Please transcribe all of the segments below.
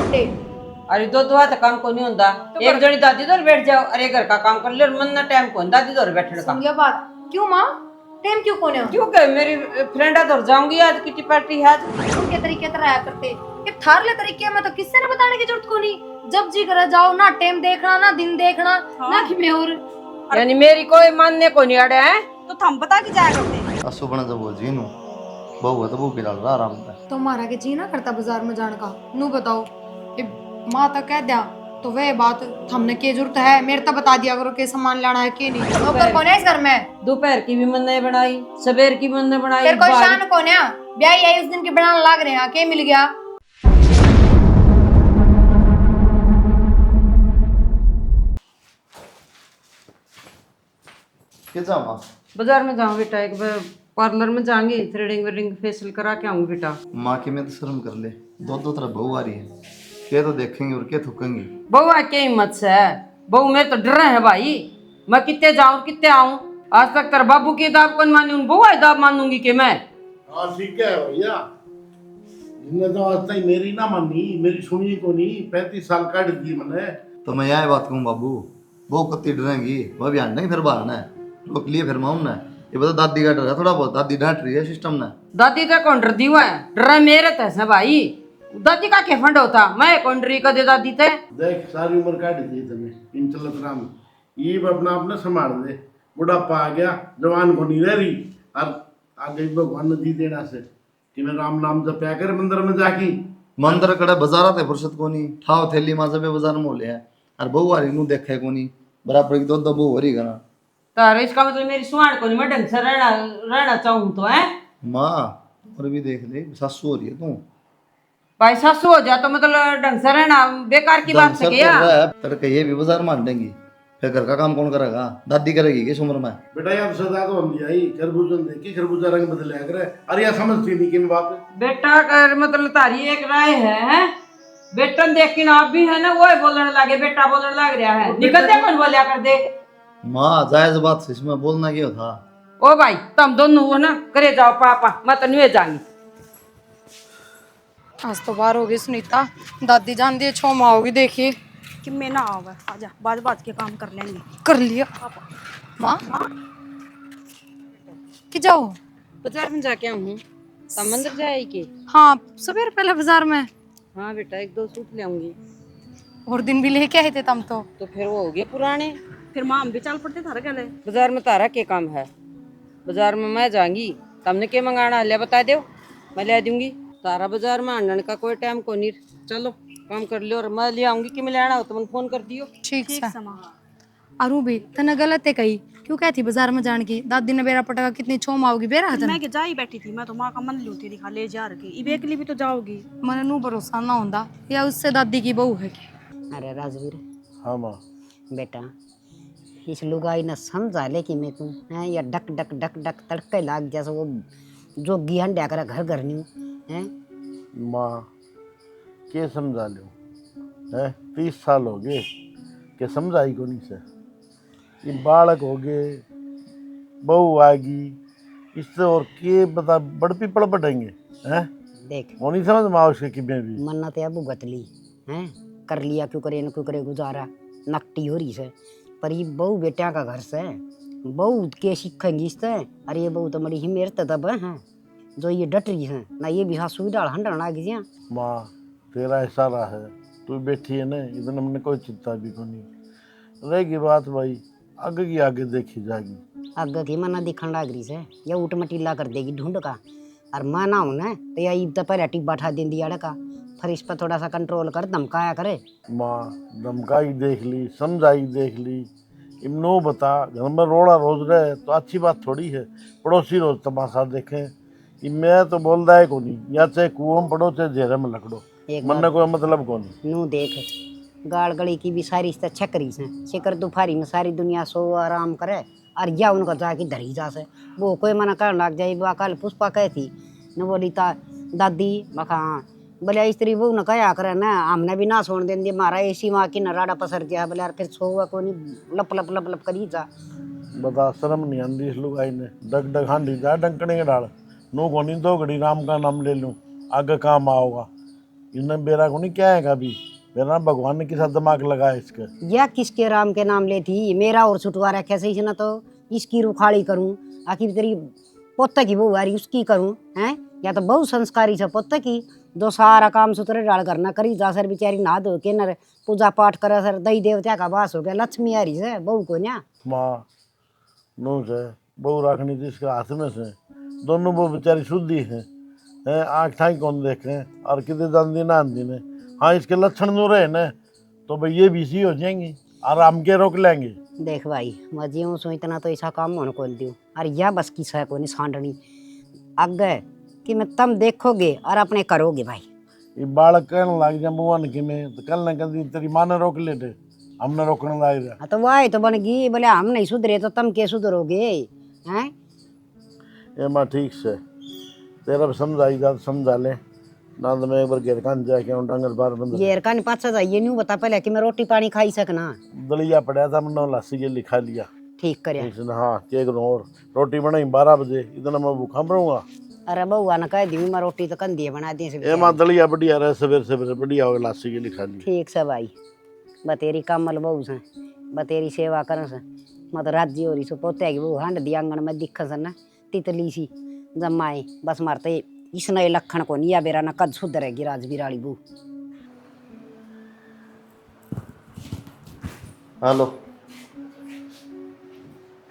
घंटे। अरे दो दुआ तो काम को नहीं होता। एक जनी दादी दौर बैठ जाओ, अरे घर का काम कर ले और मन ना टाइम को दादी दौर बैठने का। समझिया बात। क्यों माँ टाइम क्यों कोने? क्यों कहे मेरी फ्रेंड दौर जाऊंगी आज, किटी पार्टी है आज। उनके तरीके तरह करते ये थारले तरीके में तो किससे ने बताने की जरूरत को नहीं। जब जी करे जाओ ना, टाइम देखना ना दिन देखना ना कि मैं और यानी मेरी कोई मानने को नहीं अड़े है तो थम बता के जाया करते। असु बना जब वो जीनू बहु है तो वो बिलाल रहा आराम से। तुम्हारा के जी ना करता बाजार में जाने का। नू बताओ ये माँ तो कह दिया तो वह बात हमने के जरूरत है, मेरे तो बता दिया करो के सामान लाना है के नहीं। नौकर कौन है इस घर में? दोपहर की भी मन नहीं बनाई, सवेर की मन नहीं बनाई। फिर कोई शान कौन है? ब्याह आई उस दिन की बनाने लाग रहे हैं, के मिल गया? के जामा बाजार में जाऊँ बेटा, एक बार पार्लर में जाऊंगी, थ्रेडिंग वेडिंग फेशियल करा के आऊंगी बेटा। माँ की मैं तो शर्म कर ले, दो दो तरह बहू आ रही है, के तो देखेंगे और के थूकेंगी। बहू है क्या हिम्मत से है? बहू मेरे तो डर है भाई, मैं कितने जाऊं कितने आऊं। आज तक तेरे बाबू की दाब कौन मानी, उन बहू है दाब मानूंगी कि मैं। हाँ ठीक है भैया, इनने तो आज तक मेरी ना मानी, मेरी सुनी को नहीं। 35 साल काट दी मैंने। तो मैं यह बात कहूँ बाबू, वो कत्ती डरेंगी, वह भी आने फिर बाहर है रोक लिए फिर माऊं ना। ये बता दादी का डर है थोड़ा बहुत, दादी डांट रही है सिस्टम ने। दादी तो कौन डरती हुआ है, डर है मेरे तैसे भाई। दादी का क्या फंड होता, मैं कौन डरी कदे दादी थे। देख सारी उम्र काट दी तने इन चलत राम, ये भी अपना अपना संभाल दे। बुढ़ापा आ गया, जवान को नहीं रह रही। और आगे भगवान ने दी देना से कि मैं राम नाम जपया कर मंदिर में जाके। मंदिर कड़े बाजार थे फुर्सत को नहीं, ठाव थैली माँ जब बाजार में ले है और बहू आ रही नू देखे को नहीं, बराबर की दो दो बहू हो रही करा। तारे इसका मतलब मेरी सुहान को नहीं, मैं ढंग से रहना चाहूँ तो है। माँ और भी देख ले, सासू हो रही है तू। भाई सासू हो जा तो मतलब ढंग से रहना बेकार की बात है क्या? तड़के ये भी बाजार मान देंगी, फिर घर का काम कौन करेगा? दादी करेगी किस उम्र में? बेटा यार सदा तो हम आई खरबूजन देखी, खरबूजा रंग बदल करे। अरे यार समझती नहीं कि बात बेटा कर मतलब तारी एक राय है, बेटन देख के ना आप भी है ना, वो बोलने लगे, बेटा बोलने लग रहा है, निकल दे कौन बोलिया कर दे। माँ जायज बात से इसमें बोलना क्यों था? ओ भाई तुम दोनों हो ना, करे जाओ पापा, मैं तो नहीं जाऊंगी। आज तो बाहर होगी सुनीता, दादी जान दिए छो माँ होगी देखिए। कि मैं ना आवा, आजा बाद बात के काम कर लेंगे। कर लिया माँ कि जाओ बाजार में जाके आऊँ, मंदिर जाए के। हाँ सवेरे पहले बाजार में। हाँ बेटा एक दो सूट ले आऊंगी। और दिन भी लेके आए थे तुम तो फिर वो हो गए पुराने। फिर माँ हम भी चल पड़ते थारा गले। बाजार में तारा के काम है, बाजार में मैं जाऊंगी, तुमने क्या मंगाना ले बता दो, मैं ले दूंगी। तारा बाजार में आने का कोई टाइम को नहीं, चलो काम कर लियो और मैं ले आऊंगी कि मैं ले आना हो तो मैं फोन कर दियो। ठीक है। अरु भी तने गलत है कही, क्यों कहती बाजार में जाने की? दादी ने बेरा पटका कितनी छोम आओगी बेरा हथन। मैं के जा ही बैठी थी, मैं तो माँ का मन लूटी दिखा ले जा रखी, इबे के लिए भी तो जाओगी। मने नू भरोसा ना होंदा या उससे दादी की बहू है की? अरे राजवीर हाँ माँ बेटा, इस लुगाई ने समझा ले कि मैं तू है या डक डक डक डक तड़के लाग जैसे वो जो गिहन डा कर घर घर न्यू है। माँ के समझा लो है, 30 साल हो गए के समझाई को नहीं से। ये बालक हो गए, बहू आएगी, इससे और के बता बड़ पीपड़ बढ़ेंगे हैं। देख वो नहीं समझ माँ उसके कि मैं भी मन्नत है अबू गतली है, कर लिया क्यों करे न क्यों करे गुजारा, नकटी हो रही से। पर ये बहू बेटिया का घर से बहू के सीखेंगी इससे। अरे ये बहू तो मरी ही मेरे तब है जो ये डट रही है ना, ये भी हाँ सुविधा हंडन आ गई। माँ तेरा इशारा है, तू बैठी है ना, इधर हमने कोई चिंता भी को नहीं रहेगी। बात भाई आगे की आगे देखी जाएगी। आगे की मना दिखन लाग रही से या उठ मटीला कर देगी ढूंढ का। और माना हूं ना तो या तो पहले टिक बैठा दिन दिया का, फिर इस पर थोड़ा सा कंट्रोल कर, धमकाया करे। माँ धमकाई देख ली, समझाई देख ली, इमनो बता घर में रोड़ा रोज रहे तो अच्छी बात थोड़ी है। पड़ोसी रोज तमाशा देखें, मैं तो बोल रहा है को नहीं, या चाहे कुओं में पड़ो चाहे जेरे में लकड़ो, मन ने कोई मतलब को नहीं। नू देख गाड़ गली की भी सारी छकरी से शिकर दोपहरी में सारी दुनिया सो आराम करे और या उनका जाके धरी जा से। वो कोई मना कर लग जाए। वो कल पुष्पा कहती न बोली ता दादी मखा बोले स्त्री वो न कया करे ना, हमने भी ना छोड़ देंगे मारा ऐसी माँ की नराड़ा पसर दिया बोले यार, फिर सोवा को नहीं लप लप लप लप करी जा। बता शर्म नहीं आंदी इस लुगाई ने, डग डग हांडी जा डंकने के डाल नू को नहीं, 2 घड़ी राम का नाम ले लूँ आगे काम आओगा। इसने बेरा को नहीं क्या है कभी, मेरा ना भगवान ने किसा दिमाग लगाया इसका। या किसके राम के नाम लेती मेरा और छुटवा रखा सही से ना, तो इसकी रुखाड़ी करूं आखिर तेरी पोते की बहू आ रही उसकी करूं हैं, या तो बहुत संस्कारी से पोते की जो सारा काम सुतरे डाल करना करी जा सर बेचारी नहा धो के न पूजा पाठ करे सर, दही देवता का वास हो गया, लक्ष्मी आ रही से बहू को न्या। माँ नू से बहू रखनी थी इसके हाथ में से, दोनों वो बेचारी शुद्धि है, आँख ठाई कौन देखे और कितने जानती ना आंदी ने। हाँ इसके लक्षण नू रहे न तो भाई ये भी इसी हो जाएंगे, आराम के रोक लेंगे। देख भाई मैं जीऊँ सो इतना तो ऐसा काम होने को दूँ, अरे या बस की सह को नहीं सांडनी आगे कि मैं तुम देखोगे और अपने करोगे भाई। ये बालक कहने लग जाए बुआ ने कि मैं तो कल न कल तेरी माँ ने रोक लेते, हमने रोकने लग रहा। हाँ तो वाह तो बन गई, बोले हम नहीं सुधरे तो तुम के सुधरोगे हैं। ये माँ ठीक से तेरा भी समझाई जा तो समझा ले, ना तो मैं एक बार घेर कान जाके डंगर बार बंद ये का नहीं पाछा जाइए नहीं बता पहले कि मैं रोटी पानी खाई सकना। दलिया पड़ा था मैंने लस्सी के लिखा लिया। ठीक करे। हाँ क्या करूँ, और रोटी बनाई 12 बजे, इतना मैं भूखा रहूँगा। अरे बउआ ने कह दी मैं रोटी तो कंदी बना दी ए माँ दलिया बढ़िया रहे, सवेरे सवेरे बढ़िया होगा, लस्सी के लिखा लिया। ठीक से भाई बतेरी कमल बहू से बतेरी सेवा कर से मत राज्य हो रही सो पोते की बहू हंड दी आंगन में दिख से न तितली सी जमाए बस मारते इस नए लखन को निया बेरा न कद सुधरेगी राज बिराड़ी बहू। हेलो,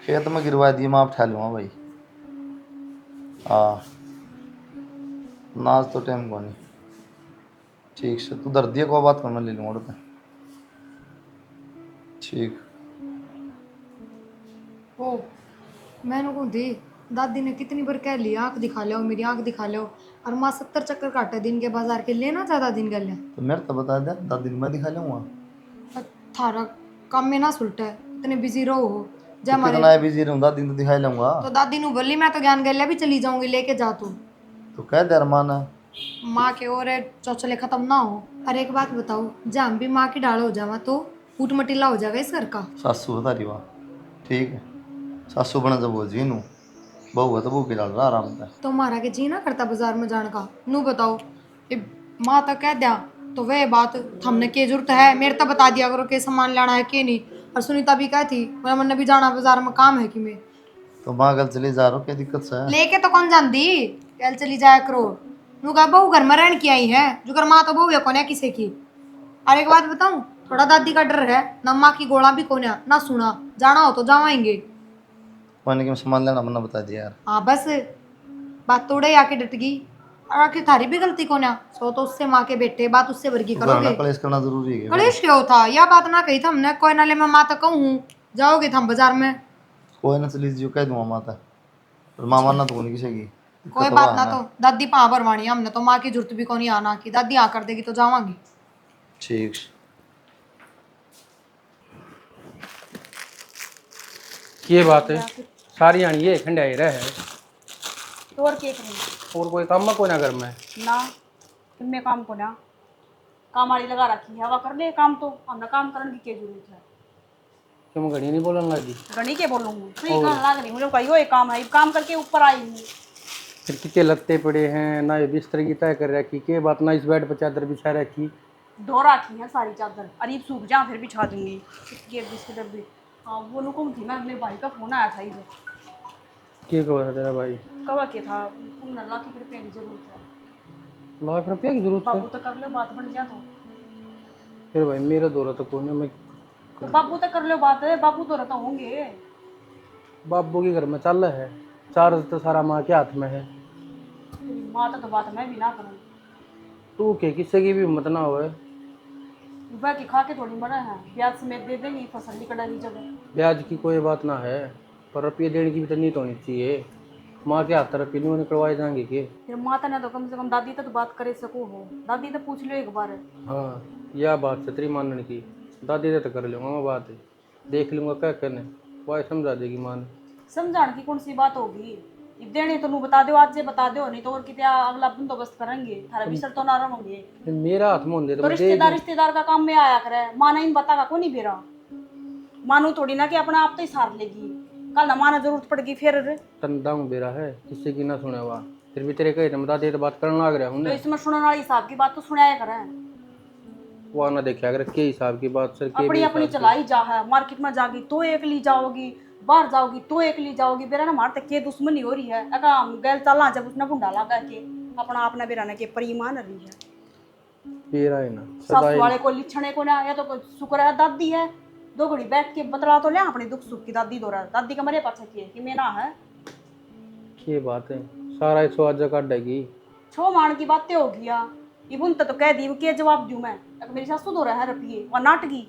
खेत में गिरवा दिए मैं आप ठहर लूँगा भाई। हाँ नाच तो टाइम को नहीं, ठीक से तू दर्दी को बात कर मैं ले लूँगा तो ठीक। ओ मैंने को दी दादी ने कितनी बार कह लिया आँख दिखा लो मेरी आँख दिखा लो, और माँ 70 चक्कर काटे दिन के बाजार के लेना ज़्यादा दिन कर लिया। तो मेरे तो बता दे दादी मैं दिखा लूँगा। थारा काम में ना सुलटा है, इतने बिजी रहो हो जा तो कितना बिजी रहूँ, दादी तो दिखाई लूँगा। तो दादी नु बोली मैं तो ज्ञान गल्या भी चली जाऊंगी लेके जा तू। तो कह दे अरमान है माँ के और चौचले खत्म ना हो। अरे एक बात बताओ, जब हम भी माँ की डाल हो जावा तो ऊट मटीला हो जाएगा इस घर का। सासू बता रही वाह ठीक है, सासू बना जब वो जीनू बहू है तो बहू की डाल रहा आराम से। तो मारा के जी ना करता बाजार में जाने का, नू बताओ ये माँ तक कह दिया तो वह बात हमने के जरूरत है, मेरे तो बता दिया करो के सामान लाना है के नहीं। और सुनीता भी कह थी मैंने भी जाना बाजार में काम है कि मैं तो माँ कल चली जा रहा हूँ, क्या दिक्कत से है? लेके तो कौन जानती कल चली जाया करो। नू कहा बहू घर में रहन की आई है, जो कर माँ तो बहू है कौन है किसी की। और एक बात बताऊं, थोड़ा दादी का डर है ना, माँ की गोला भी कौन है ना सुना, जाना हो तो जावाएंगे। पानी के सामान लेना मैंने बता दिया यार। हाँ बस बात तोड़े आके डट गई, और आखिर थारी भी गलती कौन है, सो तो उससे माँ के बेटे बात उससे वर्गी तो घरना करोगे। कलेश करना जरूरी है। कलेश क्यों था, यह बात ना कही था हमने, कोई नाले मैं माँ तक कहूँ जाओगे हम बाजार में। कोई ना चली जियो कह दूंगा माता, और माँ मानना तो नहीं किसी की। कोई बात ना, तो दादी पा भरवानी है हमने तो, माँ की जरूरत भी कौन ही आना की, दादी आ कर देगी तो जावांगी। ठीक ये बात है सारी आनी ये खंडे आई रहे है तो और क्या करेंगे, और कोई काम में कोई ना घर में ना इनमें काम को ना काम वाली लगा रखी है, हवा कर ले काम, तो हमने काम करने की क्या जरूरत है। क्यों घड़ी नहीं बोलने लगी, घड़ी के बोलूँगी सही कहने लग रही मुझे, कहियो एक काम है, काम करके ऊपर आई हूँ। फिर कितने लत्ते पड़े हैं ना, ये बिस्तर की तय कर रखी के बात ना, इस बेड पर चादर बिछा रखी, धो रखी है सारी चादर, अरीब सूख जा फिर बिछा दूंगी ये बिस्तर भी। हाँ वो लुकुम थी ना, मेरे भाई का फोन आया था इधर। क्या कहा तेरा भाई, कब के था तुम लाख रुपये की जरूरत है, ₹1 की जरूरत है। बाबू तो कर लो बात बन जा तो। फिर भाई मेरा दौरा तो कौन है, मैं तो बाबू तो कर लो बात है, बाबू तो रहता होंगे। बाबू के घर में चल रहा है, चार्ज तो सारा माँ के हाथ में है। माँ तो बात मैं भी ना करूँ, तू के किसी की भी हिम्मत ना हो, वह की खा के थोड़ी मरा है, ब्याज समेत दे देंगी फसल निकल जगह। ब्याज की कोई बात ना है, पर रुपये देने की भी तो नीत होनी चाहिए। माँ के हाथ रुपये नहीं निकलवाए जाएंगे के। फिर माता ने तो कम से कम दादी तो बात करे सको हो, दादी तो पूछ लो एक बार। हाँ यह बात है तेरी मानने की, दादी से तो कर लूँगा मैं बात, देख लूँगा क्या करने, वह समझा देगी माँ ने। समझाने की कौन सी बात होगी, देने तो नू बता दो आज से बता दो, नहीं तो और कितना अगला बंदोबस्त करेंगे, थारा बिसर तो ना रहोगे। मेरा हाथ मुंह दे तो रिश्तेदार का काम में आया करे, माँ ने इन बतागा को नहीं बेरा, मानू थोड़ी ना कि अपना आप तो ही सार लेगी, कल ना माना जरूरत पड़ेगी फिर। तंदाऊ बेरा है किसी की ना सुने हुआ, फिर भी तेरे कहे दादी तो बात करने लग रहा हूँ तो ना। इसमें सुनने वाली हिसाब की बात तो सुनाया करें। वो ना देखा अगर के हिसाब की बात सर के अपनी अपनी चलाई जा है, मार्केट में जागी तो एक ली जाओगी, बाहर जाओगी तो एक ली जाओगी। बेरा ना मारते के दुश्मनी हो रही है। अका गैल चला जब उसने गुंडा लगा के अपना अपना बेरा ने के परिमान रही है। पी रहा है ना सासू वाले को लिछने को ना, या तो शुक्र है दादी है, दो घड़ी बैठ के बतला तो ले अपने दुख सुख की। दादी दो रहा दादी का मरे पाछे किए कि मेरा है ये बात है सारा एक स्वाद काट देगी। छो मान की बातें हो गया। इबुन तो कह दी के जवाब दूं मैं। अब मेरी सासू दो रहा है रुपये और नाटकी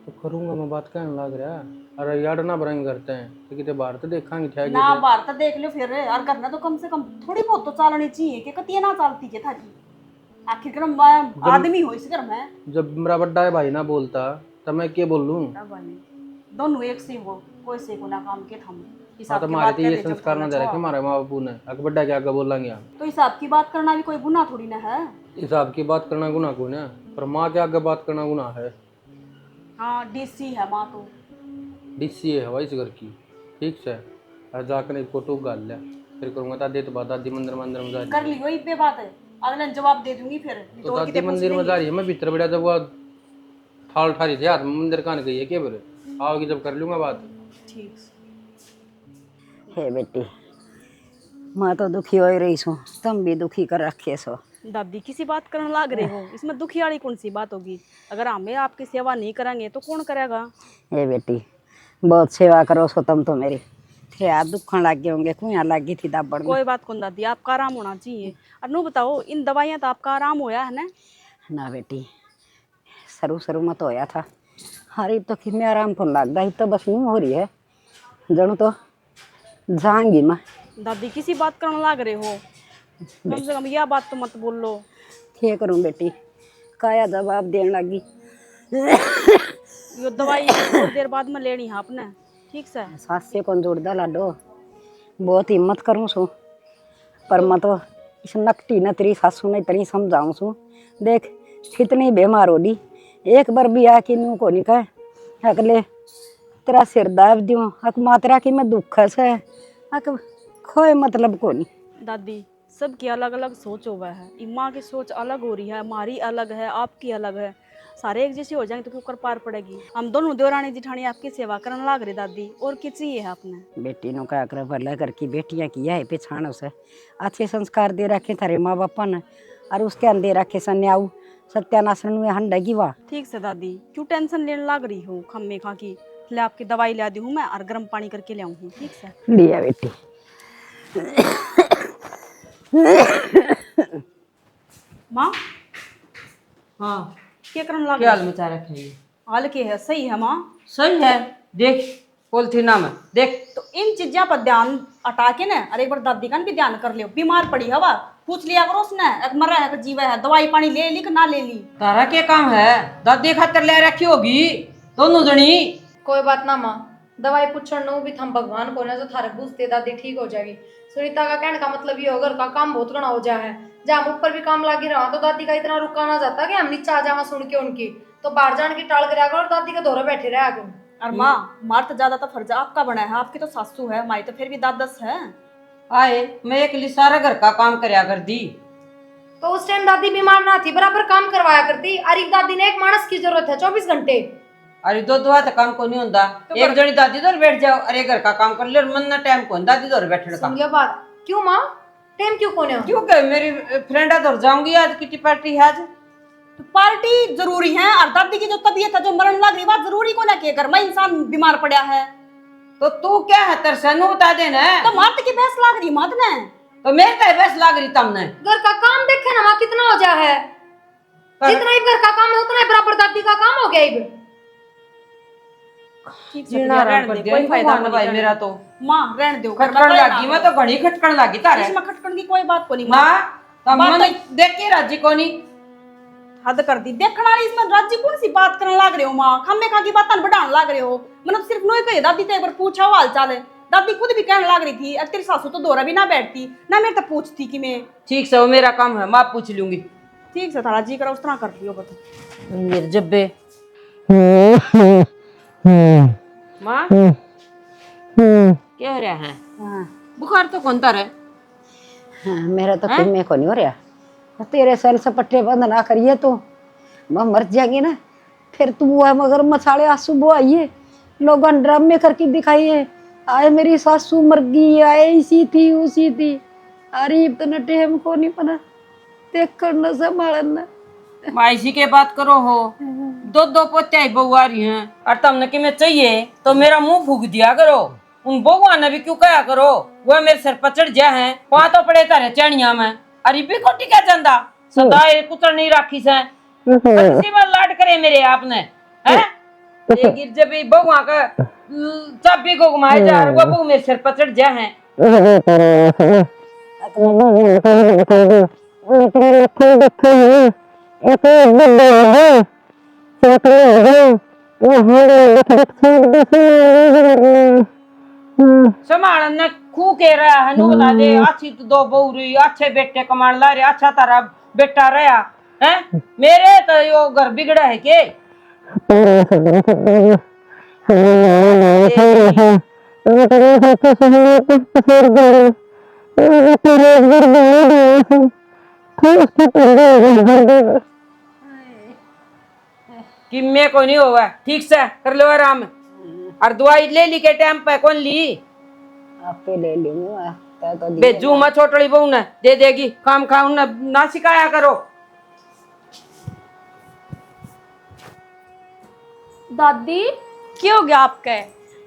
तो करूंगा मैं बात कहने लग रहा। अरे यार ना बरंग करते हैं तो कितने बार तो देखा क्या ना बाहर तो देख लो फिर। और करना तो कम से कम थोड़ी बहुत तो चालनी चाहिए कि कतिया ना चालती के था जी। आखिर मैं आदमी हो इस घर में। जब मेरा बड्डा भाई ना बोलता तब मैं क्या बोलूं। दोनों एक से हो, कोई से को ना काम के थम हाँ तो हमारे तो ये संस्कार ना दे रखे हमारे माँ बापू ने। अगर बड्डा क्या आगे बोलेंगे हम तो हिसाब की बात करना भी कोई गुनाह थोड़ी ना है। हिसाब की बात करना गुनाह को ना, पर माँ के आगे बात करना गुनाह है। हाँ डीसी है माँ तो। डिस्सी है हवा इस घर की। ठीक से और जाकर एक फोटो गाल लिया फिर करूँगा दादी तो बात दादी मंदिर मंदिर में जा रही कर ली वही पे बात है। अगले जवाब दे दूंगी फिर तो दादी मंदिर में जा रही है। मैं भीतर बैठा जब वो थाल उठा रही थी हाथ में मंदिर कहाँ गई है क्या बोले आओगी जब कर लूँगा बात। ठीक हे बेटी, मैं तो दुखी हो ही रही हूँ, तुम भी दुखी कर रखे सो। दादी किसी बात करने लग रहे हो, इसमें दुखी वाली कौन सी बात होगी। अगर हमें आपकी सेवा नहीं करेंगे तो कौन करेगा। हे बेटी, बहुत सेवा करो सो तुम तो मेरी। फिर हाथ दुखन लग गए होंगे, कुछ लग गई थी दाबड़ में। कोई बात कौन दादी, आपका आराम होना चाहिए। और नू बताओ इन दवाइयाँ तो आपका आराम होया है ना। ना बेटी, शुरू शुरू में तो होया था। हरी तो कि मैं आराम को लगता ही तो बस यूँ हो रही है जनू तो जाऊंगी मैं। दादी किसी बात करने लग रहे हो, कम से कम यह बात तो मत बोल लो। क्या करूँ बेटी, काया जवाब देने लगी। यो दवाई थोड़ी देर बाद में लेनी है आपने। ठीक से सास से कौन जोड़दा लाडो, बहुत हिम्मत करूँ सू पर मैं तो इस नकटी न तेरी सासू ने इतनी समझाऊँ सू। देख कितनी बीमार होगी, एक बार भी आके नू को नहीं कहे अगले तेरा सिर दाब दूँ अक मात्रा की मैं दुख से अक खोए मतलब को नहीं। दादी सबकी अलग अलग सोच हुआ है। इम्मा की सोच अलग हो रही है, हमारी अलग है, आपकी अलग है। सारे एक जैसे हो जाएंगे तो क्यों कर पार पड़ेगी। हम दोनों देवरानी जिठानी आपकी सेवा करने लाग रही दादी, और क्या चाहिए है आपने। बेटी नो क्या कर भला घर की बेटियां किया है पिछाणों से अच्छे संस्कार दे रखे थारे माँ बापा ने और उसके अंदर रखे सन्याऊ सत्यानाशन में हंडगी वाह। ठीक से दादी क्यों टेंशन लेने लाग रही हो खम्मे खा की। ले आपकी दवाई ला दी हूँ मैं और गर्म पानी करके ले आऊँ। ठीक से लिया बेटी। माँ हाँ क्या करने लाग क्या रही हाल मचा रखे है। हाल के है सही है माँ। सही है देख पोलथीना में देख। तो इन चीजों पर ध्यान हटा के ना, अरे एक बार दादी का भी ध्यान कर लियो। बीमार पड़ी हवा पूछ लिया करो उसने, एक मरा है कि जीवा है, दवाई पानी ले ली कि ना ले ली। तारा क्या काम है, दादी खातर ले रखी होगी दोनों जनी। कोई बात ना माँ, दवाई पूछण नो भी थम भगवान को ना जो थारे पूछते दादी ठीक हो जाएगी। सुनीता का कहने का मतलब ये होगा का काम बहुत घना हो जाए है। जब हम ऊपर भी काम लागी रहा तो दादी का इतना रुका ना जाता कि हम नीचे आ जावा सुन के उनकी, तो बाहर जाने की टाल कर और दादी के दौरे बैठे रहा करो। और माँ मार तो ज्यादा तो फर्ज आपका बना है, आपकी तो सासू है, हमारी तो फिर भी दादस है। आए मैं एक लिए सारा घर का काम करया कर दी। तो उस टाइम दादी बीमार ना थी, बराबर काम करवाया करती। अरे दादी ने एक मानस की जरूरत है 24 घंटे। अरे दो दुआ तो काम को नहीं होता। एक जनी दादी दौर बैठ जाओ, अरे घर का काम कर ले, और मन ना टाइम को दादी दौर बैठने का। सुन गया बात क्यों माँ, टाइम क्यों कोने हो? क्यों कह मेरी फ्रेंड दौर जाऊंगी आज किटी पार्टी है आज। तो पार्टी जरूरी है और दादी की जो तबीयत है जो मरण लग रही बात जरूरी को ना के घर में इंसान बीमार पड़ा है। तो तू क्या है तरसनु बता देना। तो मात की भैंस लाग रही मत ने। तो मेरे का बस लाग रही तमने। घर का काम देखे ना माँ कितना हो जा है, जितना ही घर का काम है उतना ही बराबर दादी का काम हो गया। इब ठीक से जीना रहने कर दे, दिया कोई फायदा भगवान भाई नहीं मेरा तो। माँ रहने दो, घर खटकन लागी मैं तो घनी खटकन लागी तारे। इसमें खटकन की कोई बात को नहीं। मां तम बात मन देख के राजी कोनी हद कर दी देखना रही। इसमें राज्य कौन सी बात करने लाग रहे हो माँ, खम्मे खा की बात बढ़ाने लाग रहे हो। मतलब सिर्फ नोई कहे दादी तो एक बार पूछा हो हाल चाल है। दादी खुद भी कहने लाग रही थी, अब तेरी सासू तो दौरा भी ना बैठती ना मेरे तो पूछती कि मैं। ठीक से वो मेरा काम है, मां पूछ लूंगी। ठीक से थारा जी करा उस तरह कर लियो बता। मेरे जब्बे मां क्या हो रहा है? बुखार तो कौन तार है? हाँ, मेरा तो किम्मे को नहीं हो रहा। तेरे सर से पट्टे बंद ना करिए तो मैं मर जाएंगी ना। फिर तू वो मगर मसाले आंसू वो आइए लोग ड्राम में करके दिखाइए, आए मेरी सासू मर गई, आए इसी थी उसी थी। अरे इतना टेम को नहीं पना देख कर न संभालना। माइसी के बात करो हो, दो दो पोते बहू आ रही हैं और तुमने कि मैं चाहिए तो मेरा मुंह फूक दिया करो। उन बहुआ ने भी क्यों कहा करो, वो मेरे सर पर चढ़ जा है, वहां तो पड़े तारे चैनिया में। अरे भी कोटी क्या चंदा सदा कुतर नहीं राखी से किसी में लाड करे मेरे आपने हैं। ये गिर जब बहुआ का चाबी को घुमाए जा और वो बहू मेरे सर पर चढ़ जा है। संभालन ने खू के रहा है नु बता दे। अच्छी तो दो बहू रही, अच्छे बेटे कमाण ला रहे, अच्छा तारा बेटा रहा है। मेरे तो यो घर बिगड़ा है के कि मैं को नहीं होगा। ठीक से कर लो आराम और दवाई ले ली के टाइम पे कौन ली आपे ले लूंगा तो बेजू मत छोटड़ी बहू ने दे देगी। काम खाऊ ना सिखाया करो। दादी क्या हो गया आपका?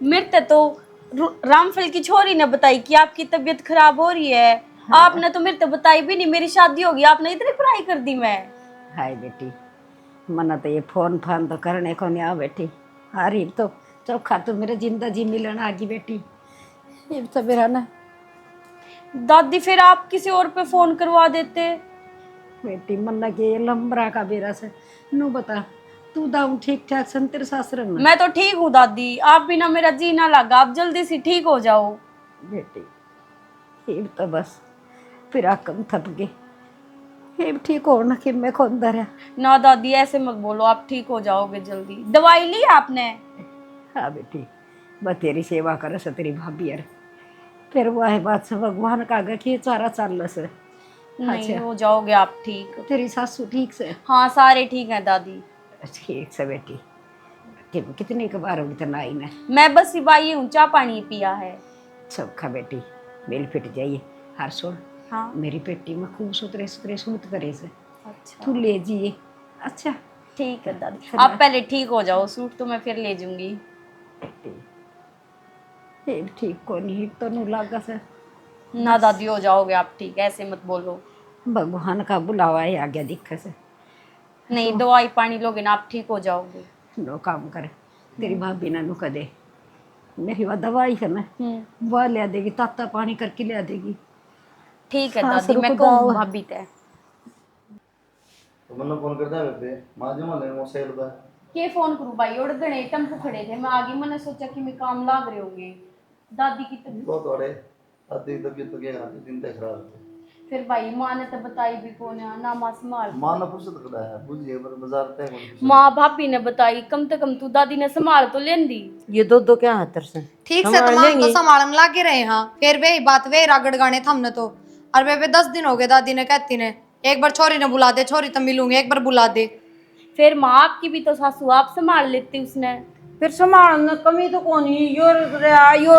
मेरे तो रामफल की छोरी ने बताई कि आपकी तबीयत खराब हो रही है। आपने तो मेरे तो बताई भी नहीं, मेरी शादी होगी आपने इतनी पढ़ाई कर दी। मैं हाय बेटी मना तो ये फोन फान तो करने को नहीं आ बेटी। हारी तो चौखा तो मेरे जिंदा जी मिलन आ गई बेटी। ये तो मेरा ना दादी फिर आप किसी और पे फोन करवा देते। बेटी मन्ना के लंबरा का बेरा से नू बता तू दाऊ ठीक ठाक सन तेरे सासरे में? मैं तो ठीक हूँ दादी, आप बिना मेरा जी ना लगा, आप जल्दी से ठीक हो जाओ। बेटी ये तो बस फिर आकम थप गए। ये ठीक हो ना कि मैं कौन दर है। ना दादी ऐसे मत बोलो, आप ठीक हो जाओगे जल्दी। दवाई ली आपने? हाँ बेटी बस तेरी सेवा करे से तेरी भाभी यार फिर वो है बात से भगवान का आगे कि सारा चाल से नहीं हो जाओगे आप ठीक। तेरी सासू ठीक से? हाँ सारे ठीक हैं दादी। ठीक से बेटी। कितनी के बार होगी तो आई ना? मैं बस सिवाई हूँ, चाय पानी पिया है। सब खा बेटी मेल फिट जाइए हर सुन। हाँ मेरी पेटी में खूब सुतरे सुतरे सूत करे से अच्छा तू ले जिए। अच्छा ठीक है दादी, आप पहले ठीक हो जाओ, सूट तो मैं फिर ले जाऊंगी। ये ठीक को नहीं तो नू लागा से ना दादी हो जाओगे आप ठीक, ऐसे मत बोलो। भगवान का बुलावा है आगे दिख से। नहीं दवाई पानी लोगे ना आप ठीक हो जाओगे। नो काम कर तेरी भाभी ना नु कदे मेरी वो दवाई है ना वो ले देगी, ताता पानी करके ले देगी। ठीक है हाँ, दादी सर मैं को कहूँ दाव। भाभी ते तो मैंने फोन करता है बेबे मां जमा ले वो सेल बा के फोन करूँ भाई, उड़ गए टेम्पो खड़े थे, मैं आगे मैंने सोचा कि मैं काम लाग रहे होंगे। दादी की तबीयत बहुत बड़े दादी की तबीयत तो क्या करती दिन तक खराब है। फिर भाई माँ ने तो बताई भी कौन है ना, माँ संभाल। मां ने फुर्सत करा है बुझिए पर बाजार तय कौन माँ भाभी ने बताई, कम से कम तू दादी ने संभाल तो लेंदी। ये दो दो क्या हतर से ठीक से तो मां तो संभालन लागे रहे। हाँ फिर वे बात वे रागड़ गाने थमने तो और वे 10 दिन हो गए दादी ने कहती ने एक बार छोरी ने बुला दे, छोरी तो मिलूंगी एक बार बुला दे। फिर माँ आपकी भी तो सासू आप संभाल लेती उसने। फिर संभालना कमी तो कौन ही यो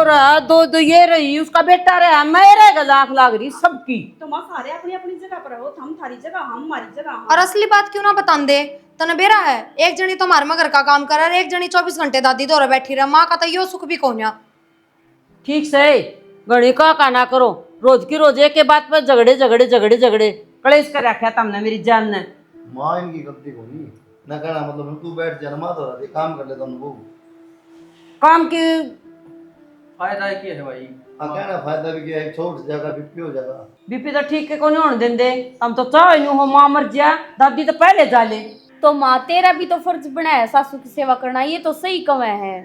रहा दो दो ये रही उसका बेटा रहा मैं रहेगा लाख लाग रही सबकी। तो माँ सारे अपनी अपनी जगह पर हो, हम थारी जगह हम हमारी जगह। और असली बात क्यों ना बता दे तने बेरा है। एक जनी तो हमारे में घर का काम कर एक जनी 24 घंटे दादी दौरा बैठी रहा। माँ का तो यो सुख भी कौन। ठीक से घड़ी का ना करो, रोज की रोज एक के बात पर झगड़े झगड़े झगड़े झगड़े कलेश कर रखा तुमने मेरी जान ने। मां इनकी गलती होगी ना कहना मतलब तू बैठ जा मां तो रहा काम कर ले तुम वो काम की फायदा है क्या है भाई? कहना फायदा भी क्या है छोट जाएगा बीपी हो जाएगा। बीपी तो ठीक है कौन होने देंदे हम तो चाह यूं हो मां मर जा दादी तो पहले जा ले। तो माँ तेरा भी तो फर्ज बना है सासू की सेवा करना, ये तो सही कवे है।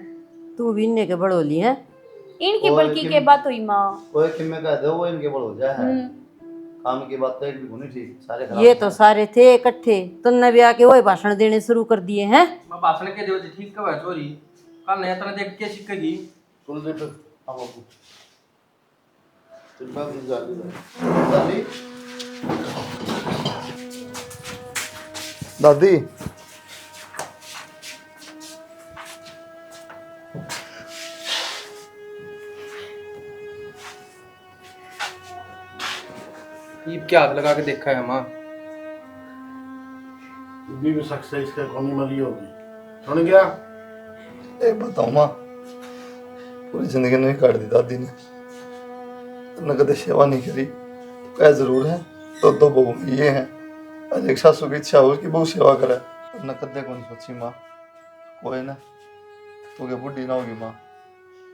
तू भी इन्ने के बड़ोली है इनकी बल्कि के बात हुई माँ। कोई किम्मे कह दे वो इनके बड़ हो जाए काम की बात तो एक भी होनी ठीक सारे खराब ये तो सारे थे इकट्ठे तुमने भी आके वही भाषण देने शुरू कर दिए हैं। मैं भाषण के देव जी ठीक कब है चोरी कल नया तरह देख के सीखेगी। कुलदीप हाँ बाबू फिर बाद में जाली दादी ईब क्या हाथ लगा के देखा है माँ? भी सक्सेस का कौन मरी होगी सुन गया। ए बताओ माँ, पूरी जिंदगी नहीं काट दी दादी ने, तुमने कदे सेवा नहीं करी, कह जरूर है तो बहू ये है, आज एक सासू की इच्छा हो कि बहू सेवा करे, तुमने कदे कौन सोची माँ, कोई ना तो क्या बुढ़ी ना होगी माँ,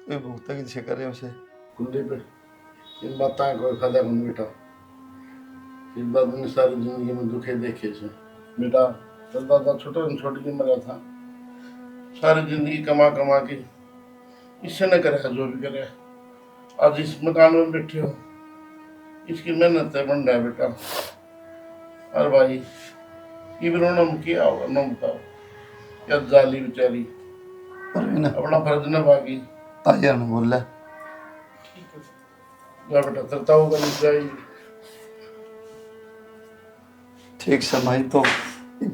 कोई भूखता की करे उसे। कुंडी पे इन बातें कोई फायदा नहीं बेटा, इस बात ने सारी जिंदगी में दुखे देखे से बेटा। जब दादा छोटी मरा था, सारी जिंदगी कमा कमा के इससे न करे जो भी करे, आज इस मकान में बैठे हो, इसकी मेहनत है बन रहा है बेटा। और भाई ये भी रोना किया होगा ना, बताओ क्या जाली बेचारी पर भी ना अपना फर्ज न भागी। ताया ने बोला जा बेटा तरता होगा नहीं चाहिए। ठीक समाई तो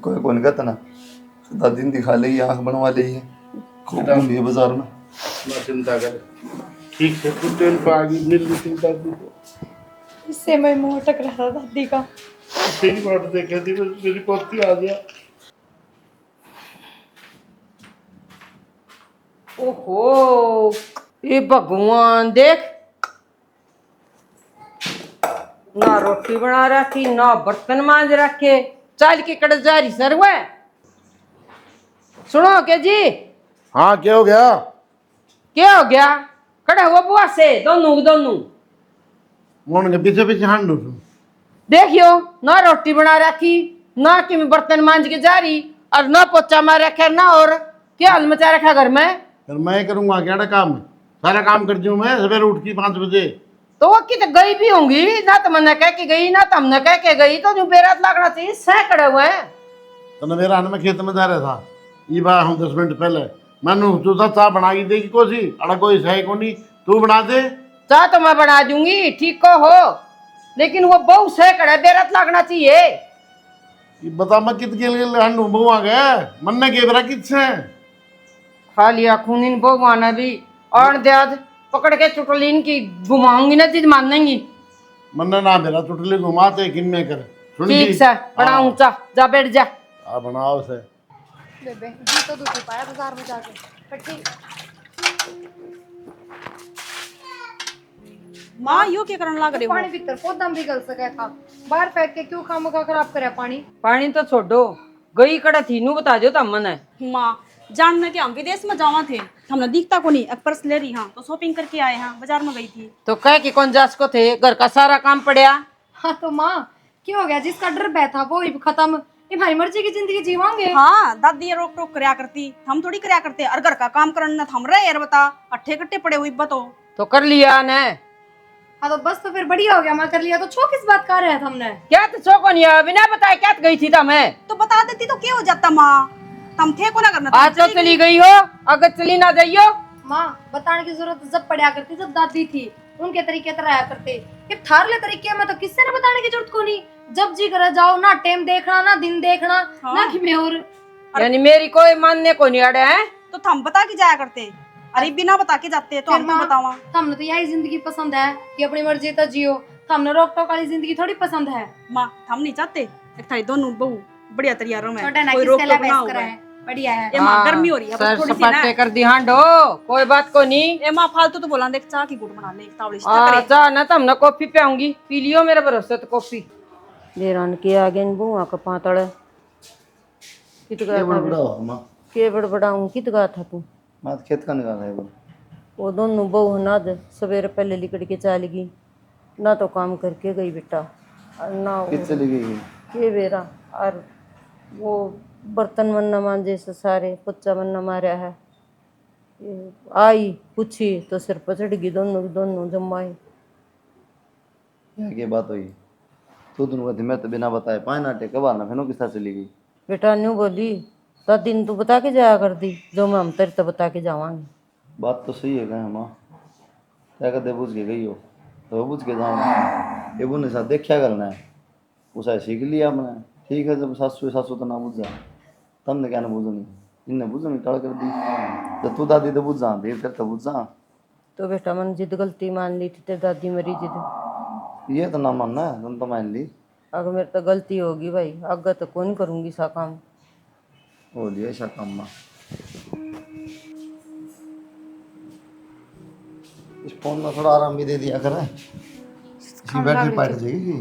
कोई कौन कहता ना, दादी ने दिखा ली आंख बनवा ली है, खूब घूमी है बाजार में। ना चिंता करे, ठीक से कुछ दिन पर आगे मिल रही चिंता दी को इससे मैं मुंह अटक रहा था दादी का। तेरी बात देखे थी मेरी पोती आ गया। ओहो ये भगवान देख, ना रोटी बना रखी ना बर्तन मांज रखे, चल के कड़ जा रही सर हुए। सुनो के जी, हाँ क्या हो गया? क्या हो गया? खड़े हुआ बुआ से दोनों मोन के पीछे पीछे हांडू तू। देखियो, ना रोटी बना रखी ना कि मैं बर्तन मांज के जा रही, और ना पोचा मार रखा ना, और क्या हाल मचा रखा घर में। फिर मैं करूंगा क्या काम? सारा काम करती हूँ मैं, सवेरे उठ की 5 बजे। तो वो कित गई भी होंगी ना, तो मैंने कह के गई ना, तो हमने कह के गई, तो जो बेरात लगना चाहिए सह खड़े हुए हैं। तो मेरा हन में खेत में जा रहा था, ये बात हम 10 मिनट पहले मैनू तू तो चाह बना के देगी कोसी, अड़ा कोई सही को नहीं, तू बना दे। चाह तो मैं बना दूंगी, ठीक को हो, लेकिन वो बहु सह खड़े, बेरात लगना चाहिए। ये बता मैं कित के लिए हंडू बहु आ गया, मन ने के बरा कित से खा लिया खून बहु आना भी, और द्याज पकड़ के चुटलीन की घुमाऊंगी ना, चीज मान लेंगी। मन ना बेरा टुटली घुमाते किन में कर सुन ठीक से बनाऊं, जा बैठ जा। आ बनाओ से बेबे जी तो दूध पाया बाजार में जाके, पर ठीक। माँ यो क्या करने लग रहे हो? पानी भीतर पौधा भी गल सका था, बाहर फेंक के क्यों खामखा खराब करे पानी। पानी तो छोड़ो, गई कड़ा थी नू बता दो तम मन। माँ जानने के हम विदेश में जावा थे, हमने दिखता को नहीं, एक पर्स ले रही हाँ, तो शॉपिंग करके आए हैं, बाजार में गई थी। तो कह के कौन जास को थे, घर का सारा काम पड़िया। हाँ तो माँ क्या हो गया, जिसका डर बैठा वो ही खत्म, ये भाई मर्जी की जिंदगी जीवांगे। हाँ दादी ये रोक टोक करया करती, हम थोड़ी करया करते, और घर का काम करना हम रहे यार, बता अट्ठे कट्टे पड़े हुई बतो। तो कर लिया ने। हाँ तो बस तो फिर बढ़िया हो गया, मैं कर लिया तो छो किस बात कर रहे थे हमने। क्या तो छो को नहीं बिना बताए क्या गई थी तमें? तो बता देती तो क्या हो जाता माँ, हम थे को ना करना। आज तो चली गई हो, अगर चली ना जाइयो। माँ बताने की जरूरत जब पड़ा करती, जब दादी थी उनके तरीके तरह आया करते, ये थारले तरीके में तो किससे ने बताने की जरूरत को नहीं, जब जी करे जाओ, ना टाइम देखना ना दिन देखना। हाँ। ना कि मैं और यानी मेरी कोई मानने को नहीं अड़े हैं। तो हम बता के जाया करते, अरे बिना बता के जाते तो हम क्यों बतावा। हमने तो यही जिंदगी पसंद है कि अपनी मर्जी तो जियो, हमने रोक टोक वाली जिंदगी थोड़ी पसंद है। माँ हम नहीं चाहते एक थारी दोनों बहू बढ़िया तैयारों में, छोटा ना कोई रोक किसके टोक ना लिए हो। करे, बढ़िया है। ए माँ गर्मी हो रही है बस थोड़ी सी ना। कर दी हांडो, कोई बात को नहीं। ए माँ फालतू तो बोला, देख चाह की गुड़ बना ले, एक तावड़ी से चाह ना तो हमने कॉफी पियाऊंगी, पी लियो मेरे भरोसे तो कॉफी। देरान के आगे बुआ का पातड़ कित गया था बड़ा हो माँ, के बड़बड़ाऊं, कित गया था तू? माँ खेत का निकाला है वो दोनों बहू ना सवेरे पहले लिकड़ के चल गई, ना तो काम करके गई बेटा, और ना कित चली गई के बेरा, और वो बर्तन मन न मांजे से सारे, पोचा मन न मारा है। आई पूछी तो सिर पर चढ़ गई, दोनों जमाई। क्या बात हुई? तू दोनों का मैं तो बिना बताए 5 नाटे कब आना, फिर किस तरह चली गई? बेटा न्यू बोली तो दिन तू बता के जाया कर दी, जो मैं हम तेरे तो बता के जावांगी। बात तो सही है क्या माँ, क्या कहते पूछ के गई हो? तो बुझ के जाऊँ ये बुने साथ देखा करना है उसे सीख लिया हमने। ठीक है जब सासू सासू तो ना बुझा तमने क्या ना बुझनी इनने बुझनी टल कर दी जब तू दादी तो बुझा देर कर तो बुझा। तो बेटा मन जिद गलती मान ली थी तेरी दादी मेरी जिद। ये तो ना मानना है तुम तो मान ली। अगर मेरे तो गलती होगी भाई आगे तो कौन करूंगी सा काम। हो लिया ऐसा काम माँ। इस फोन में थोड़ा आराम भी दे दिया करे इसकी बैटरी पाट जाएगी।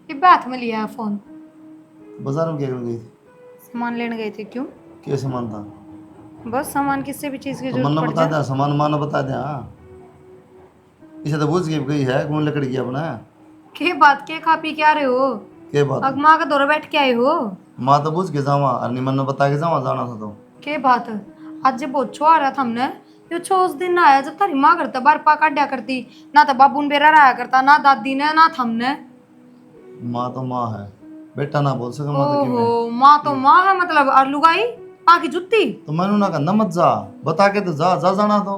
ये बात में लिया है फोन। बाजार में क्या कर गई थी? सामान लेने गए थे। क्यों? क्या सामान था? बस सामान किसी भी चीज की तो जरूरत मन्ना पड़ बता जाए। दे सामान माना बता दे। हाँ इसे तो बुझ गई है कौन लकड़ी की अपना के बात के खा पी के आ रहे हो? के बात अब माँ का दौरा बैठ के आए हो? माँ तो बुझ के जावा और निमन बता के जावा जाना था तो के बात आज जब बोछो आ रहा था हमने यो छो उस दिन ना आया जब थारी माँ करता बार पा काट्या करती ना तो बाबू ने बेरा रहा करता ना दादी ने ना थमने। माँ तो माँ है बेटा ना बोल सके माँ तो कि मैं ओहो माँ तो माँ है मतलब और लुगाई माँ की जुत्ती। तो मैंने ना कहना मत जा बता के तो जा जा जाना तो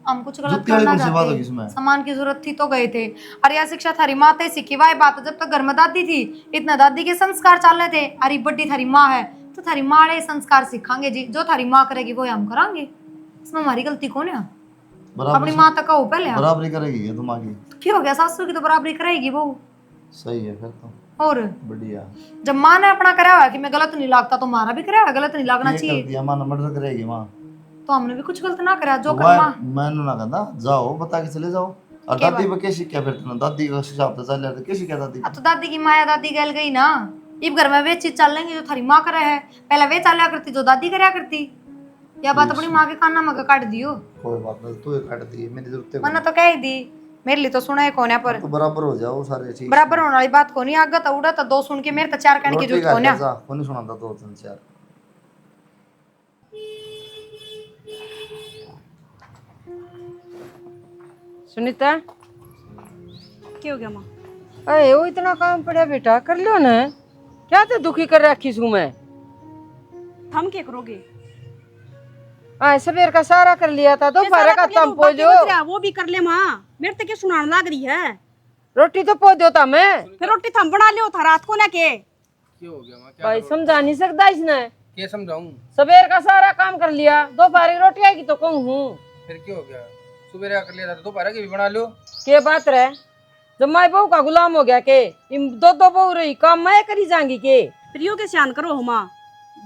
हम कुछ गलत जुत्ती वाली करना कौन सी बात होगी चाहते इसमें? सामान की जरूरत थी तो गए थे। अरे यह शिक्षा थारी माँ तय सीखी वाई बात जब तक घर में दादी थी इतना दादी के संस्कार चल रहे थे। अरे बड्डी थारी माँ है तो थारी माँ ने संस्कार सिखाएंगे जी जो थारी माँ करेगी वो हम करांगे। इसमें हमारी गलती कौन है? अपनी माँ तक कहो पहले। बराबरी करेगी ये तुम आगे क्या हो गया सासू की तो बराबरी करेगी वो। सही है फिर तो और बढ़िया। जब माँ ने अपना कराया हुआ कि मैं गलत नहीं लगता तो हमारा भी कराया हुआ गलत नहीं लगना ये कर चाहिए। दिया माँ मर्डर करेगी माँ तो हमने भी कुछ गलत ना करा जो तो करना। मैंने ना कहना जाओ बता के चले जाओ और क्या दादी पे क्या शिक्षा फिर तुमने दादी का हिसाब तो चल रहा था क्या शिक्षा दादी अब तो दादी की माया दादी गल गई ना। इब घर में वे चीज चल लेंगी जो थारी माँ करे है पहले वे चला करती जो दादी करया करती। या बात अपनी माँ के काना में काट दियो। कोई बात नहीं तू ये काट दी मेरी जरूरत मैंने तो कह ही दी मेरे लिए तो सुना है कोने पर तो बराबर हो जाओ सारे चीज बराबर होने वाली बात को नहीं आगे तो उड़ा तो दो सुन के मेरे तो चार कहने की रोटी जरूरत कोने। जा कौन सुना था दो तीन चार सुनीता क्या हो गया माँ? अरे वो इतना काम पड़ा बेटा कर लो ना क्या तो दुखी कर रखी हूँ मैं। थम क्या करोगे? सवेर का सारा कर लिया था दोपहर का तम पोजो वो भी कर ले माँ मेरे तो क्या सुनाने लग रही है। रोटी तो पोजो था मैं फिर रोटी थम बना लियो था रात को ना के। क्यों हो गया माँ? क्या भाई समझा नहीं सकता इसने क्या समझाऊं? सवेर का सारा काम कर लिया दोपहर की रोटी आएगी तो कहूँ हूँ फिर क्यों हो गया? सुबह कर लिया था तो दोपहर की भी बना लो। के बात रहे जब माई बहू का गुलाम हो गया के इन दो दो बहू रही काम मैं करी जाऊंगी के। फिर यो के सियान करो हो माँ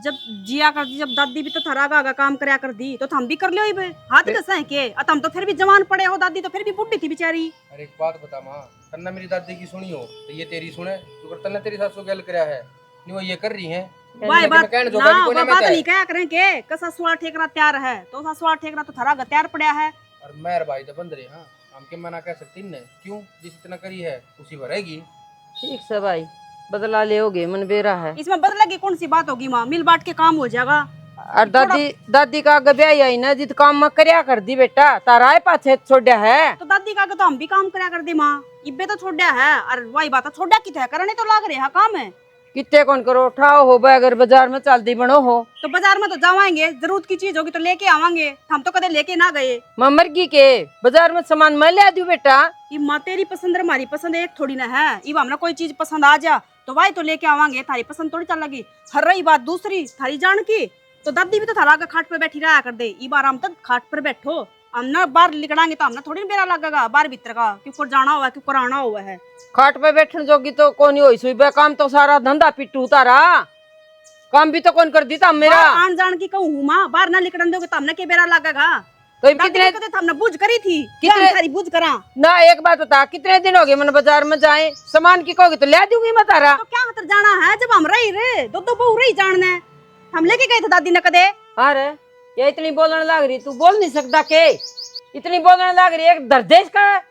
जब जिया कर दी जब दादी भी तो थरा आगा काम करया कर दी तो थम भी कर लियो इबे हाथ कैसे है के तुम तो फिर भी जवान पड़े हो दादी तो फिर भी बुढ़ी थी बेचारी। अरे एक बात बता माँ तन्ना मेरी दादी की सुनी हो तो ये तेरी सुने तू कर तन्ना तेरी सासू गल करया है नहीं वो ये कर रही है वाह बात कहने जो ना गाली को वो ना बात मैं नहीं कहा करें के कसा सुआ ठेकरा तैयार है तो ससुआ ठेकरा तो थरा तैयार पड़ा है। और मेहर भाई तो बंद रहे। हाँ हम के मना कह सकती न क्यों जिस इतना करी है उसी भरेगी। ठीक से भाई बदला ले होगे मन बेरा है इसमें बदला की कौन सी बात होगी माँ मिल बांट के काम हो जाएगा। और दादी का आगे ब्याह आई ना जित काम मैं करया कर दी बेटा तारा पाछे छोड़ा है तो दादी का तो हम भी काम करया कर दी माँ इबे तो छोड़ा है और वही बात छोड़ा की है करने तो लाग रहे हैं काम है कितने कौन करो उठाओ हो भाई अगर बाजार में चलती बनो हो तो बाजार में तो जावाएंगे जरूरत की चीज होगी तो लेके आवांगे हम तो कदे लेके ना गए। मैं मरगी के बाजार में सामान मैं ले दूं बेटा ये माँ तेरी पसंद और हमारी पसंद एक थोड़ी ना है। इब हमरा कोई चीज पसंद आ जा तो भाई तो लेके आवांगे थारी पसंद थोड़ी चल लगी। हर रही बात दूसरी थारी जान की तो दादी भी तो थारा खाट पे बैठी रहा कर दे इब आराम तक खाट पर बैठो हम ना बाहर निकलांगे तो हमने थोड़ी बेरा लगेगा बाहर भीतर का क्यों जाना हुआ है क्यों आना हुआ है। खाट पे बैठने जोगी तो कौन ही हुई बे काम तो सारा धंधा पिट्टू तारा काम भी तो कौन कर दी था मेरा आन जान की कहूँ माँ बाहर ना निकलन दोगे तो हमने के बेरा लगेगा। तो कितने हमने बुझ करी थी कितने सारी बुझ करा ना एक बात बता कितने दिन हो गए मैंने बाजार में जाए सामान की कहोगे तो ले दूंगी मैं तारा तो क्या खतर जाना है जब हम रही रे दो दो बहू रही जानने हम लेके गए थे दादी ने कदे। अरे ये इतनी बोलने लग रही तू बोल नहीं सकता के इतनी बोलने लग रही एक दर्देश का है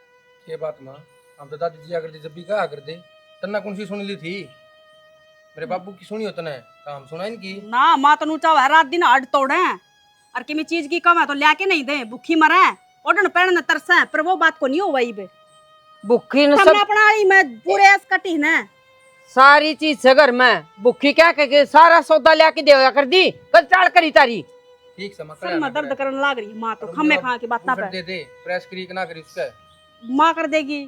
ये बात माँ हम तो दादी जी करते जब भी कहा करते तन्ना कौन सी सुन ली थी मेरे बाबू की सुनी हो तने तो हम सुना इनकी ना माँ तो नूचा है रात दिन हड तोड़े और किमी चीज की कम है तो लेके नहीं दे भूखी मरे ओडन पहन तरस है पर वो बात को नहीं हो वही बे भूखी न हमने सब अपना मैं पूरे ऐस कटी ने सारी चीज से घर में भूखी क्या कह सारा सौदा लेके देवा कर दी कल चाल करी तारी ठीक समझ सर में दर्द करने लग रही माँ तो खम्मे खा की बात ना पे दे दे प्रेस करी ना करी उससे माँ कर देगी।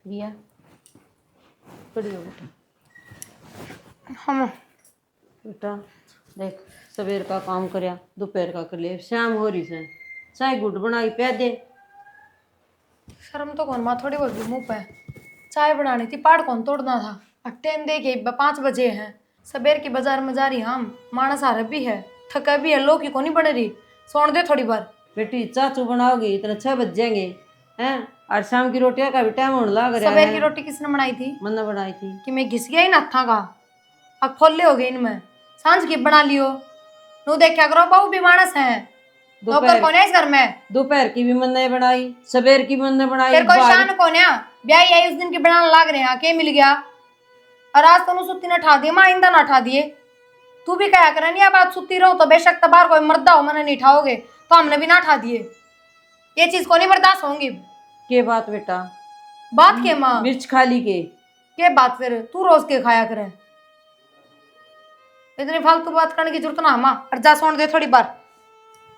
प्रिया खड़ी हो बेटा। हम बेटा देख, सवेर का काम करया, दोपहर का कर लिया, शाम हो रही से चाय गुड़ बनाई पै दे। शर्म तो कौन माँ, थोड़ी बहुत भी मुंह पे चाय बनानी थी, पहाड़ कौन तोड़ना था। अब टाइम देखे 5 बजे हैं, सबेर की बाजार में जा रही हम, मानस हारे भी है, थका भी है, लो की को नहीं बन रही, सोन दे थोड़ी बार। बेटी चाचू बनाओगी इतना 6 बज जाएंगे हैं, और शाम की रोटियां का भी टाइम होने लग रहा सबेर है। की रोटी किसने बनाई थी? मन्ना बनाई थी। कि मैं घिस गया ही नाथा का, अब खोले हो गए इनमें, सांझ की बना लियो। नू देखा करो बहु भी मानस है, नौकर कौन है इस घर में? दोपहर की भी मन्ना बनाई, सवेर की मन्ना बनाई। फिर कोई शान कौन है? ब्याह आई उस दिन की बनाने लाग रहे हैं, के मिल गया? और आज तो सुत्ती ने ठा दिए माँ, इंदा ना ठा दिए। तू भी कहा करे नहीं, अब आज सुत्ती रहो तो बेशक तबार कोई मर्दा हो मैंने नहीं ठाओगे, तो हमने भी ना ठा दिए। ये चीज को नहीं बर्दाश्त होंगी। के बात बेटा? बात के माँ? मिर्च खा ली के बात फिर तू रोज के खाया करे, इतनी फालतू बात करने की जरूरत ना माँ, और जा सोन दे थोड़ी बार।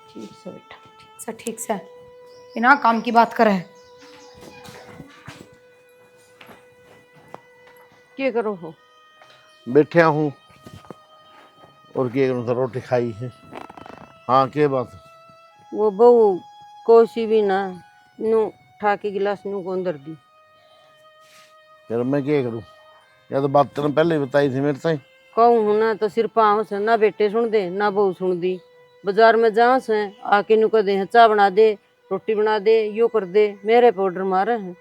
ठीक से बेटा, ठीक से बिना काम की बात करे। क्या करो हो? बैठा हूँ और क्या करूँ, तो रोटी खाई है। हाँ क्या बात? वो बहू कोसी भी ना नू ठा के गिलास नू को अंदर दी। यार मैं क्या करूँ, या तो बात तेने पहले ही बताई थी मेरे से। कहूँ हूँ ना तो सिर पाँव से ना बेटे सुन दे ना बहू सुन दी। बाजार में जाओ से आके नू कह दे चाय बना दे, रोटी बना दे, यो कर दे, मेरे पाउडर मारे हैं,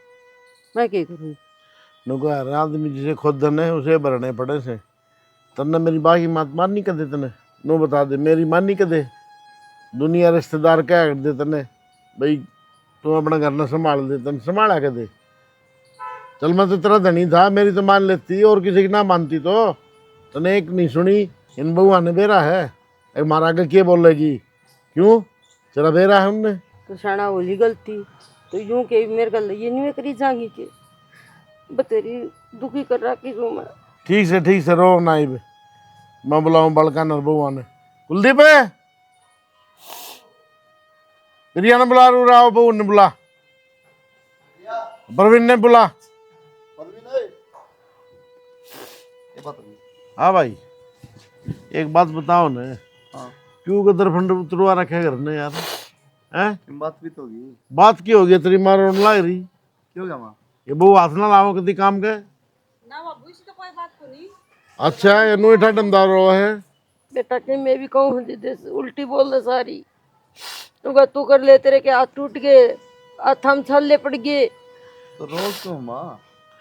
मैं क्या करूँ? नुको यार आदमी जिसे खुद धन है उसे भरने पड़े से। तन्ने मेरी बाकी मात मारनी कदे तने, नो बता दे मेरी मारनी कदे। दुनिया रिश्तेदार क्या कर दे तने भाई तू अपना घर न संभाल दे, तन संभाला कदे। चल मैं तो तेरा धनी था, मेरी तो मान लेती और किसी की ना मानती तो। तने एक नहीं सुनी, इन बहुआ ने बेरा है, एक मारा आगे क्या बोलेगी, क्यों तेरा बेरा है उनने। तो शाना होली गलती तो यूं के मेरे गल ये नहीं करी जाएंगी के बतेरी दुखी कर रखी हूँ मैं। ठीक से रो नाइब, मैं बुलाऊं बड़का नर बहुआ ने। कुलदीप है प्रिया ने बुला, रू रहा बहू ने बुला, प्रवीण ने बुला। हाँ भाई एक बात बताओ ने, क्यों गदर फंड उतरवा रखे घर ने यार, हैं? बात भी तो होगी। बात की होगी तेरी मार रोने लग रही, क्यों क्या माँ? ये बहू हाथ ना लाओ कदी काम के ना बाबू इसी तो कोई बात को नहीं। अच्छा ये नो इठा डंदा रो है। बेटा के मैं भी कहूँ दीदी उल्टी बोल दे सारी, तू कर ले, तेरे के हाथ टूट गए, हाथ हम छल्ले पड़ गए, तो रोज तो माँ।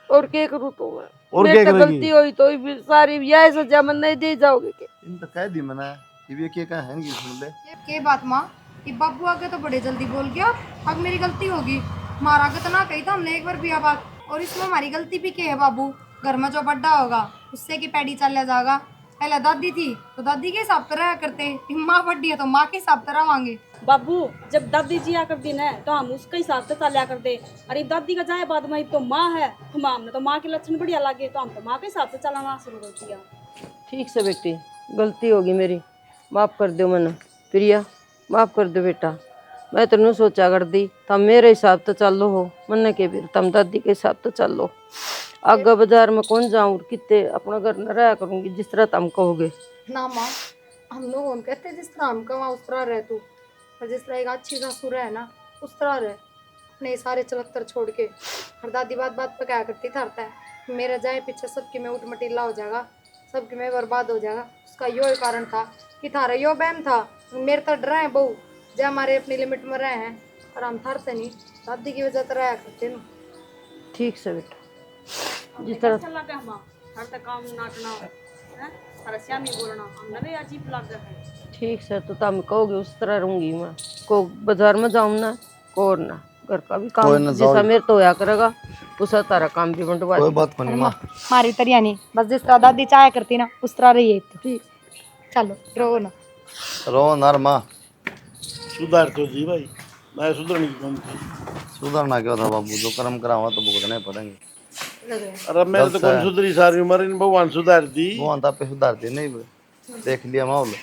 और क्या करूँ तो मैं? और मेरे क्या तो करेगी? गलती हुई तो भी सारी यह सजा मन नहीं दे जाओगे के? इन तो कह दी मैंने, ये क्या कहा है नहीं सुन ले। ये बात माँ, ये बाबू आगे तो बड़े जल्दी बोल गया, अब मेरी गलती होगी। मारा के तो ना कही था हमने एक बार भी आ बात, और इसमें हमारी गलती भी क्या है बाबू? घर में जो बड्डा होगा उससे की पैड़ी चल जाएगा। पहले दादी थी तो दादी के हिसाब से रहा करते, माँ बड्डी है तो माँ के हिसाब से रवांगे। बाबू जब दादी जी आकर दिन है तो हम उसके हिसाब से चलिया करते, अरे दादी का जाए बाद में तो माँ है, हम हमने तो माँ के लक्षण बढ़िया लगे तो हम तो माँ के हिसाब से चलाना शुरू कर दिया। ठीक से बेटी, गलती होगी मेरी, माफ़ कर दो मना। प्रिया माफ़ कर दो बेटा, मैं तो नहीं सोचा कर दी, तम मेरे हिसाब तो चलो हो, मन के भी तम दादी के हिसाब तो चलो। आगे बाजार में कौन जाऊँ, कितने अपना घर न रहा करूँगी जिस तरह तुम कहोगे। ना माँ, हम लोग हम कहते हैं जिस तरह हम कमा उस तरह रह तू, और जिस तरह एक अच्छी ससुर है ना उस तरह रह, अपने सारे चलत्तर छोड़ के। और दादी बात बात पे क्या करती था, मेरा जाए पीछे सबकी में उठ मटीला हो जाएगा, सबकी में बर्बाद हो जाएगा। उसका यो कारण था कि थारा यो बहम था, मेरे तो डरा है बहू, जो हमारे अपनी लिमिट में रहे हैं, और हम थर से नहीं दादी की वजह से रहा करते ना। ठीक से बेटा, जिस तरह अच्छा लगा हम हर तक काम नाटना है, हर श्यामी बोलना हम नवे अजीब लग है। ठीक से तो तुम कहोगे उस तरह रहूंगी मैं, को बाजार में जाऊँ ना को और ना घर का भी काम जैसा मेरे तो होया करेगा उसा तारा काम भी बंटवा। कोई बात नहीं माँ, हमारी तरिया नहीं, बस जिस तरह दादी चाय करती ना उस तरह रही है। तो ठीक, चलो रो ना। रो नार माँ। सुधार तो जी भाई, मैं सुधरने की कौन थी। सुधरना क्या था बाबू, जो कर्म करा हुआ तो भुगतने पड़ेंगे। अरे मेरे तो कौन सुधरी, सारी उम्र इन भगवान सुधार दी। वो अंता पे सुधारते नहीं, देख लिया माहौल।